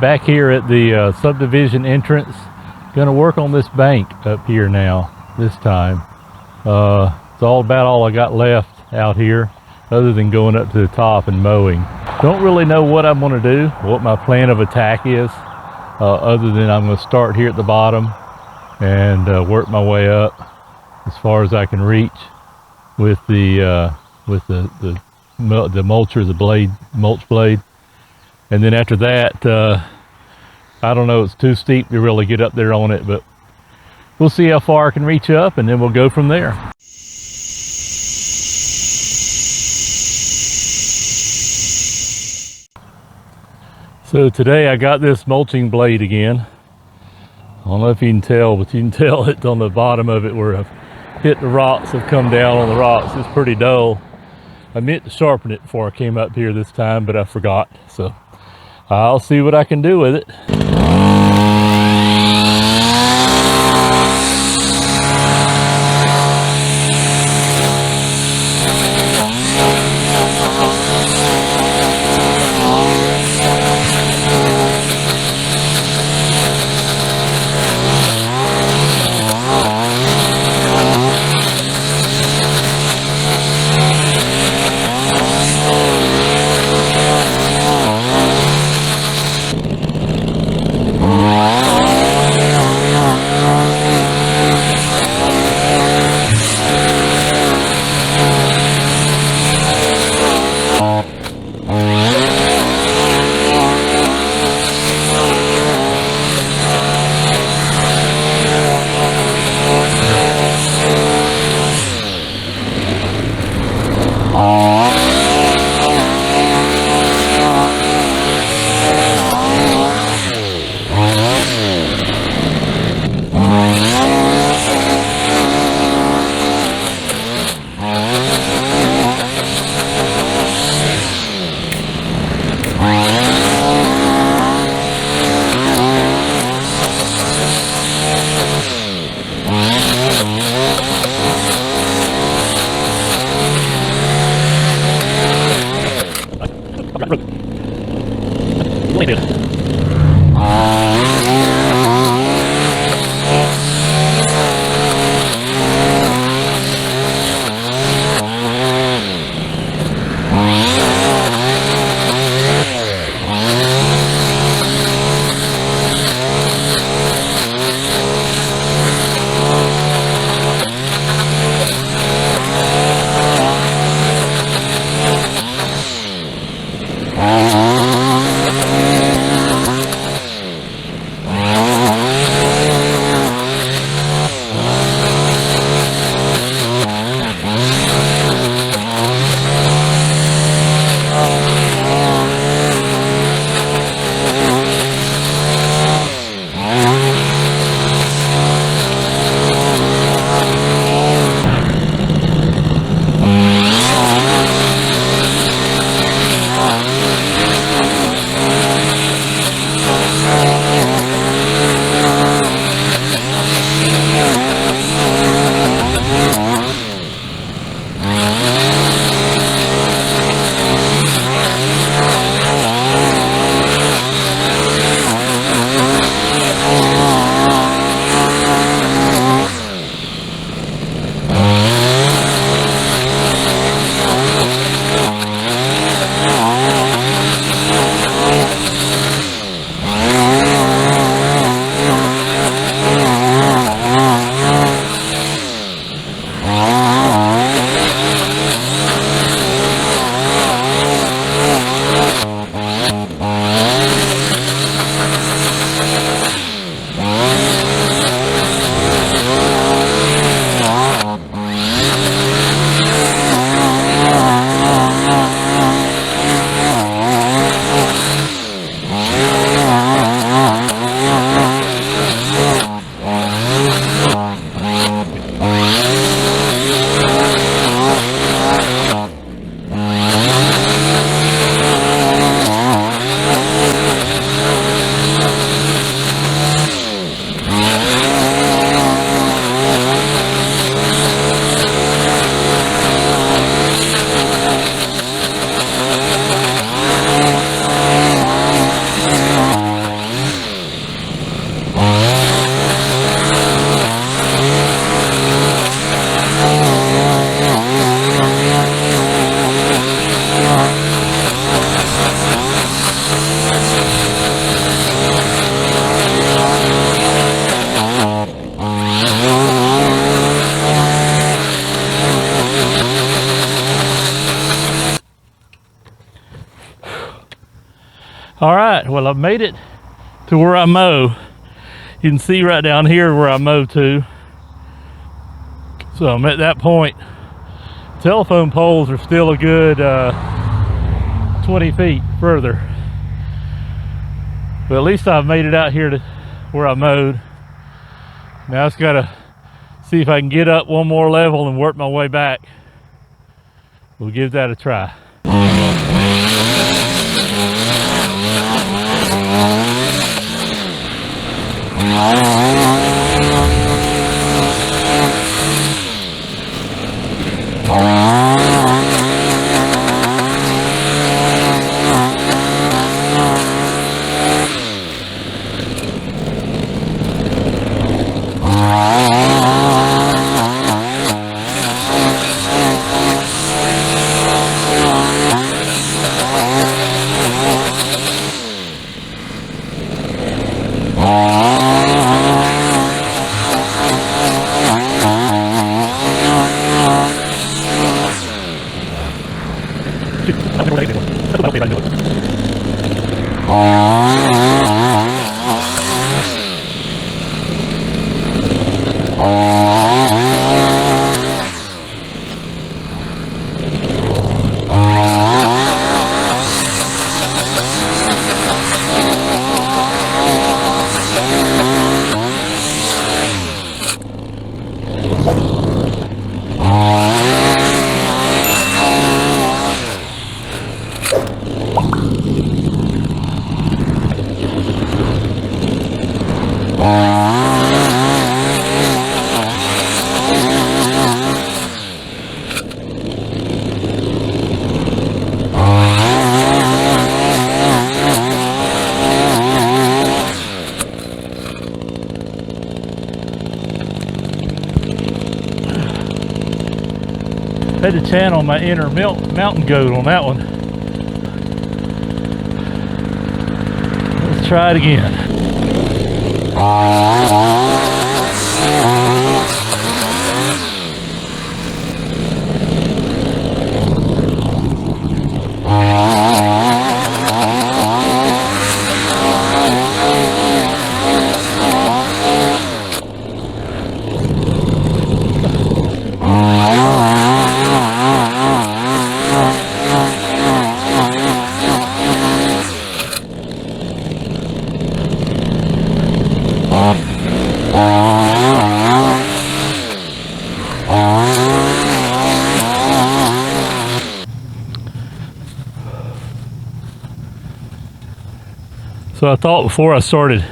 Back here at the subdivision entrance. Gonna work on this bank up here now, this time. It's about all I got left out here, other than going up to the top and mowing. Don't really know what I'm gonna do, what my plan of attack is, other than I'm gonna start here at the bottom and work my way up as far as I can reach with the mulcher, the mulch blade. And then after that, I don't know, it's too steep to really get up there on it, but we'll see how far I can reach up, and then we'll go from there. So today I got this mulching blade again. I don't know if you can tell, but you can tell it on the bottom of it where I've hit the rocks, have come down on the rocks. It's pretty dull. I meant to sharpen it before I came up here this time, but I forgot. So I'll see what I can do with it. All right, well, I've made it to where I mow. You can see right down here where I mow to. So I'm at that point. Telephone poles are still a good 20 feet further. But at least I've made it out here to where I mowed. Now I just gotta see if I can get up one more level and work my way back. We'll give that a try. Had to channel my inner mountain goat on that one. Let's try it again. So I thought before I started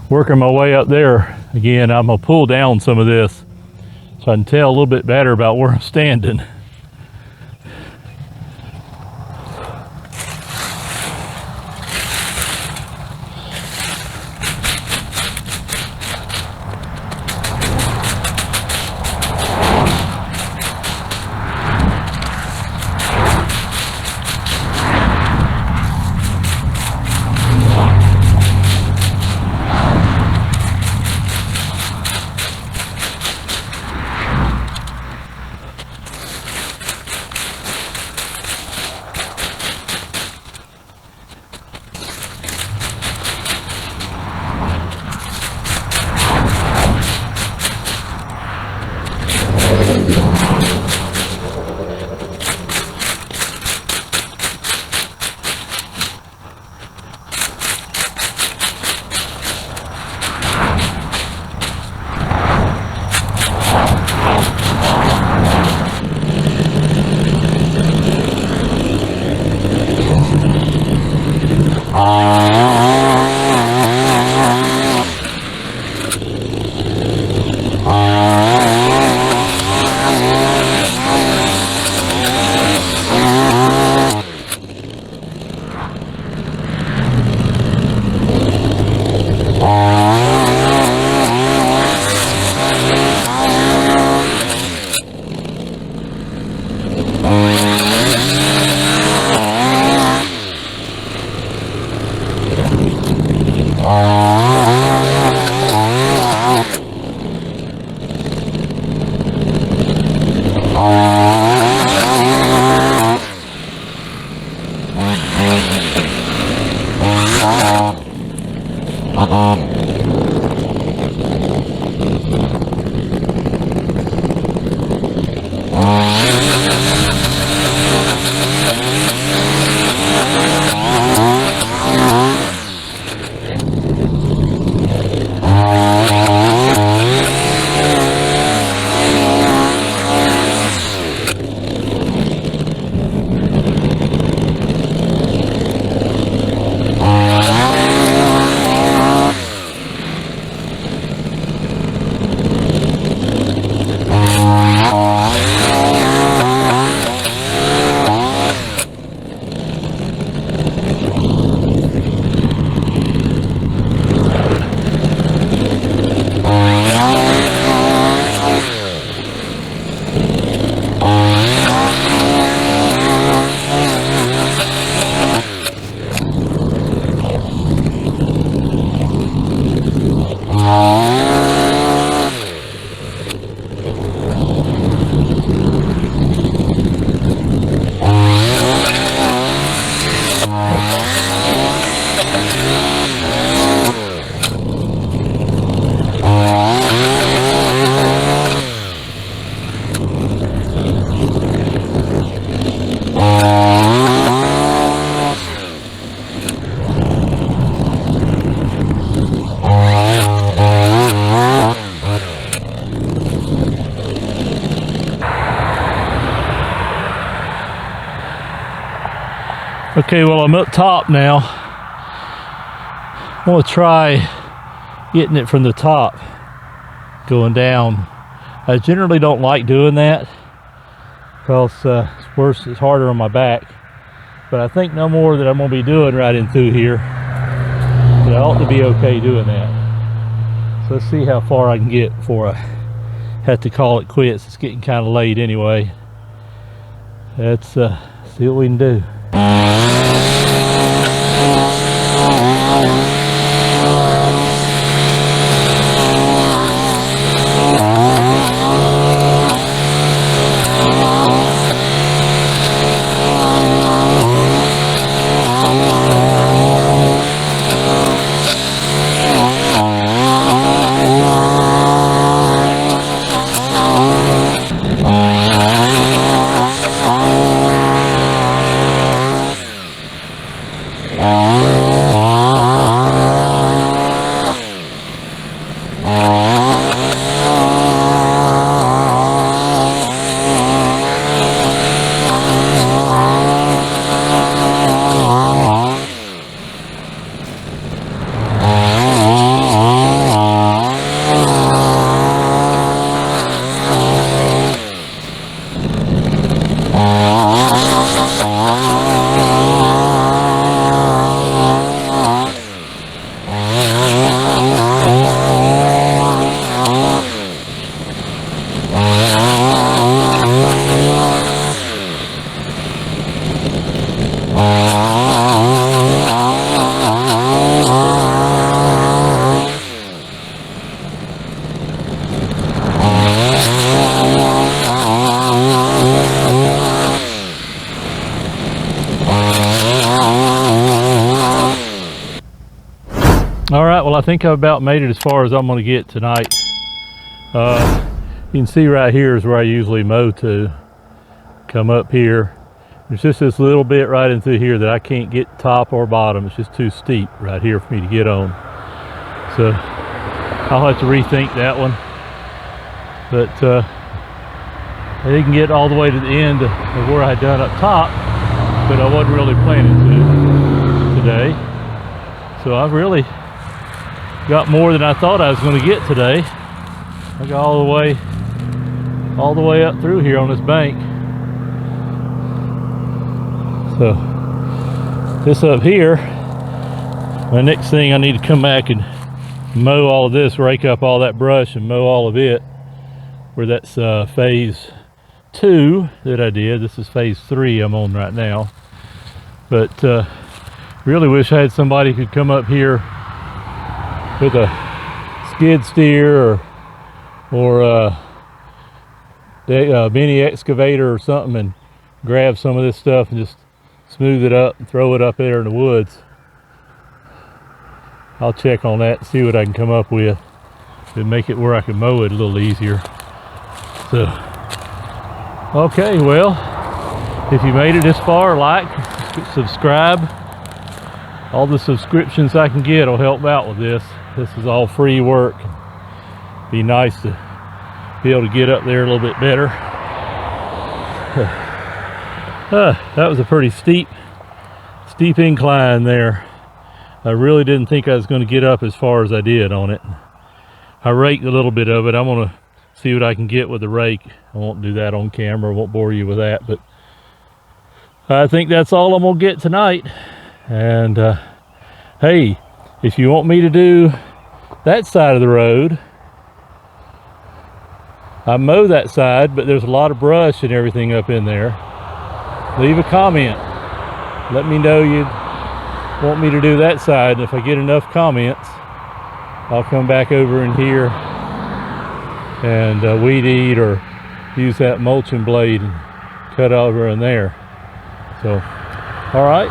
working my way up there, again, I'm gonna pull down some of this so I can tell a little bit better about where I'm standing. Okay, well, I'm up top now. I'm gonna try getting it from the top, going down. I generally don't like doing that because it's worse, it's harder on my back. But I think no more that I'm gonna be doing right in through here. But I ought to be okay doing that. So let's see how far I can get before I have to call it quits. It's getting kind of late anyway. Let's see what we can do. All right, well, I think I've about made it as far as I'm going to get tonight. You can see right here is where I usually mow to. Come up here. There's just this little bit right into here that I can't get top or bottom. It's just too steep right here for me to get on. So I'll have to rethink that one. But I didn't get all the way to the end of where I had done up top, but I wasn't really planning to today. So I've really got more than I thought I was going to get today. I got all the way up through here on this bank. So this up here, my next thing, I need to come back and mow all of this, rake up all that brush and mow all of it, where that's phase 2 that I did. This is phase 3 I'm on right now. But really wish I had somebody who could come up here with a skid steer or a mini excavator or something and grab some of this stuff and just smooth it up and throw it up there in the woods. I'll check on that and see what I can come up with to make it where I can mow it a little easier. So, okay, well, if you made it this far, like, subscribe. All the subscriptions I can get will help out with this. This is all free work. Be nice to be able to get up there a little bit better. That was a pretty steep incline there. I really didn't think I was going to get up as far as I did on it. I raked a little bit of it. I'm going to see what I can get with the rake. I won't do that on camera. I won't bore you with that, but I think that's all I'm going to get tonight. And hey, if you want me to do that side of the road, I mow that side, but there's a lot of brush and everything up in there. Leave a comment. Let me know you want me to do that side, and if I get enough comments, I'll come back over in here and weed eat or use that mulching blade and cut over in there. So, all right,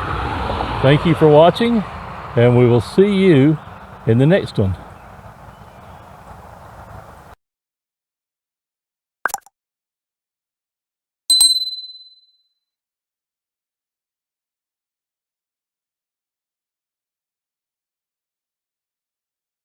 thank you for watching, and we will see you in the next one.